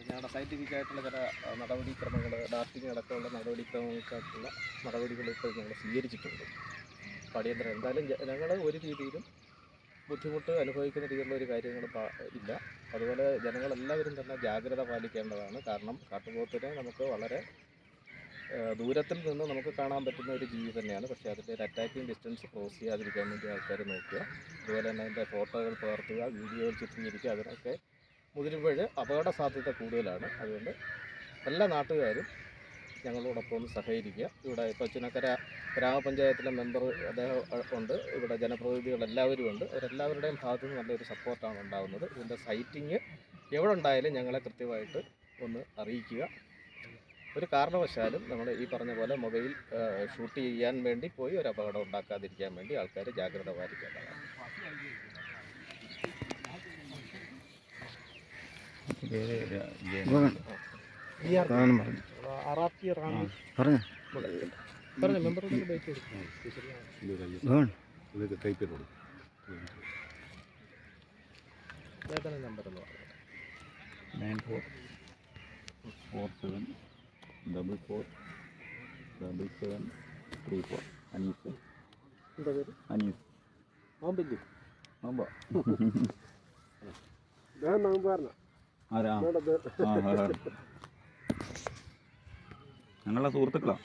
ഞങ്ങളുടെ സയൻറ്റിഫിക്കായിട്ടുള്ള ചില നടപടിക്രമങ്ങൾ, ഡാർട്ടിങ് അടക്കമുള്ള നടപടിക്രമങ്ങൾക്കായിട്ടുള്ള നടപടികൾ ഇപ്പോൾ ഞങ്ങൾ സ്വീകരിച്ചിട്ടുണ്ട്. അപ്പോൾ അടിയന്തരം എന്തായാലും ഞങ്ങൾ ഒരു രീതിയിലും ബുദ്ധിമുട്ട് അനുഭവിക്കുന്ന രീതിയിലുള്ള ഒരു കാര്യങ്ങൾ ഇല്ല. അതുപോലെ ജനങ്ങളെല്ലാവരും തന്നെ ജാഗ്രത പാലിക്കേണ്ടതാണ്. കാരണം കാട്ടുപോത്തിനെ നമുക്ക് വളരെ ദൂരത്തിൽ നിന്ന് നമുക്ക് കാണാൻ പറ്റുന്ന ഒരു ജീവി തന്നെയാണ്. പക്ഷേ അതിൻ്റെ ഒരു അറ്റാക്കിംഗ് ഡിസ്റ്റൻസ് ക്രോസ് ചെയ്യാതിരിക്കാൻ വേണ്ടി ആൾക്കാർ നോക്കുക. അതുപോലെ തന്നെ അതിൻ്റെ ഫോട്ടോകൾ പകർത്തുക, വീഡിയോകൾ ചിത്രീകരിക്കുക, അതിനൊക്കെ മുതിരുമ്പോൾ അപകട സാധ്യത കൂടുതലാണ്. അതുകൊണ്ട് എല്ലാ നാട്ടുകാരും ഞങ്ങളോടൊപ്പം ഒന്ന് സഹകരിക്കുക. ഇവിടെ ഇപ്പോൾ ചുനക്കര ഗ്രാമപഞ്ചായത്തിലെ മെമ്പർ അദ്ദേഹം ഉണ്ട്, ഇവിടെ ജനപ്രതിനിധികളെല്ലാവരും ഉണ്ട്. അവരെല്ലാവരുടെയും ഭാഗത്തു നിന്ന് നല്ലൊരു സപ്പോർട്ടാണ് ഉണ്ടാകുന്നത്. ഇതിൻ്റെ സൈറ്റിങ് എവിടെ ഉണ്ടായാലും ഞങ്ങളെ കൃത്യമായിട്ട് ഒന്ന് അറിയിക്കുക. ഒരു കാരണവശാലും നമ്മൾ ഈ പറഞ്ഞ പോലെ മൊബൈൽ ഷൂട്ട് ചെയ്യാൻ വേണ്ടി പോയി ഒരു അപകടം ഉണ്ടാക്കാതിരിക്കാൻ വേണ്ടി ആൾക്കാർ ജാഗ്രത പാലിക്കേണ്ടതാണ്. നമ്പർ 94477734. അനീസ്. എന്താ പേര്? അനീസ്. നോമ്പില്ലേ? നോമ്പോ? ആരാ? ഞങ്ങളുടെ സുഹൃത്തുക്കളാണ്.